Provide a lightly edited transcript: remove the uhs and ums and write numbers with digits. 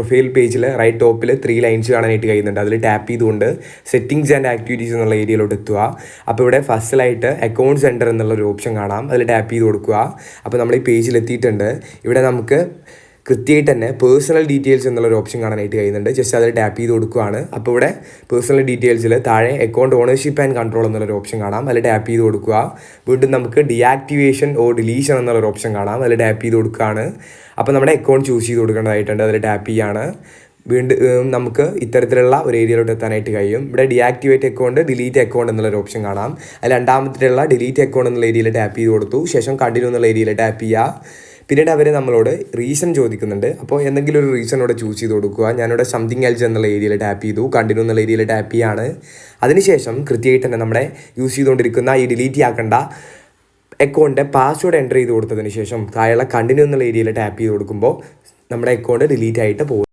Profile പേജിൽ right ടോപ്പിൽ 3 lines കാണാനായിട്ട് കഴിയുന്നുണ്ട്. അതിൽ ടാപ്പ് ചെയ്തുകൊണ്ട് സെറ്റിംഗ്സ് ആൻഡ് ആക്ടിവിറ്റീസ് എന്നുള്ള ഏരിയയിലോട്ട് എത്തുക. അപ്പോൾ ഇവിടെ ഫസ്റ്റിലായിട്ട് അക്കൗണ്ട് സെൻറ്റർ എന്നുള്ളൊരു ഓപ്ഷൻ കാണാം. അതിൽ ടാപ്പ് ചെയ്ത് കൊടുക്കുക. അപ്പോൾ നമ്മൾ ഈ പേജിൽ എത്തിയിട്ടുണ്ട്. ഇവിടെ നമുക്ക് കൃത്യമായിട്ട് തന്നെ പേഴ്സണൽ ഡീറ്റെയിൽസ് എന്നുള്ളൊരു ഓപ്ഷൻ കാണാനായിട്ട് കഴിയുന്നുണ്ട്. ജസ്റ്റ് അതിൽ ടാപ്പ് ചെയ്ത് കൊടുക്കുകയാണ്. അപ്പോൾ ഇവിടെ പേഴ്സണൽ ഡീറ്റെയിൽസിൽ താഴെ അക്കൗണ്ട് ഓണർഷിപ്പ് ആൻഡ് കൺട്രോൾ എന്നുള്ളൊരു ഓപ്ഷൻ കാണാം. അതിൽ ടാപ്പ് ചെയ്ത് കൊടുക്കുക. വീണ്ടും നമുക്ക് ഡിയാക്ടിവേഷൻ ഓർ ഡിലീഷൻ എന്നുള്ളൊരു ഓപ്ഷൻ കാണാം. അതിൽ ടാപ്പ് ചെയ്ത് കൊടുക്കുകയാണ്. അപ്പോൾ നമ്മുടെ അക്കൗണ്ട് ചൂസ് ചെയ്ത് കൊടുക്കേണ്ടതായിട്ടുണ്ട്. അതിൽ ടാപ്പ് ചെയ്യാണ്. വീണ്ടും നമുക്ക് ഇത്തരത്തിലുള്ള ഒരു ഏരിയയിലോട്ട് എത്താനായിട്ട് കഴിയും. ഇവിടെ ഡിയാക്ടിവേറ്റ് അക്കൗണ്ട്, ഡിലീറ്റ് അക്കൗണ്ട് എന്നുള്ളൊരു ഓപ്ഷൻ കാണാം. അതിൽ രണ്ടാമത്തിലുള്ള ഡിലീറ്റ് അക്കൗണ്ട് എന്നുള്ള ഏരിയയിൽ ടാപ്പ് ചെയ്ത് കൊടുത്തു. ശേഷം കണ്ടിന്യൂ എന്നുള്ള ഏരിയയിൽ ടാപ്പ് ചെയ്യുക. പിന്നീട് അവർ നമ്മളോട് റീസൺ ചോദിക്കുന്നുണ്ട്. അപ്പോൾ എന്തെങ്കിലും ഒരു റീസൺ ഇവിടെ ചൂസ് ചെയ്ത് കൊടുക്കുക. ഞാനിവിടെ സംതിങ് എൽസ് എന്നുള്ള ഏരിയയിൽ ടാപ്പ് ചെയ്തു. കണ്ടിന്യൂ എന്നുള്ള ഏരിയയിൽ ടാപ്പ് ചെയ്യാണ്. അതിനുശേഷം കൃത്യമായിട്ട് തന്നെ നമ്മുടെ യൂസ് ചെയ്തുകൊണ്ടിരിക്കുന്ന ഈ ഡിലീറ്റ് ആക്കേണ്ട അക്കൗണ്ടിൻ്റെ പാസ്വേഡ് എൻ്റർ ചെയ്ത് കൊടുത്തതിന് ശേഷം താഴെയുള്ള കണ്ടിന്യൂ എന്നുള്ള ഏരിയയിൽ ടാപ്പ് ചെയ്ത് കൊടുക്കുമ്പോൾ നമ്മുടെ അക്കൗണ്ട് ഡിലീറ്റ് ആയിട്ട് പോകും.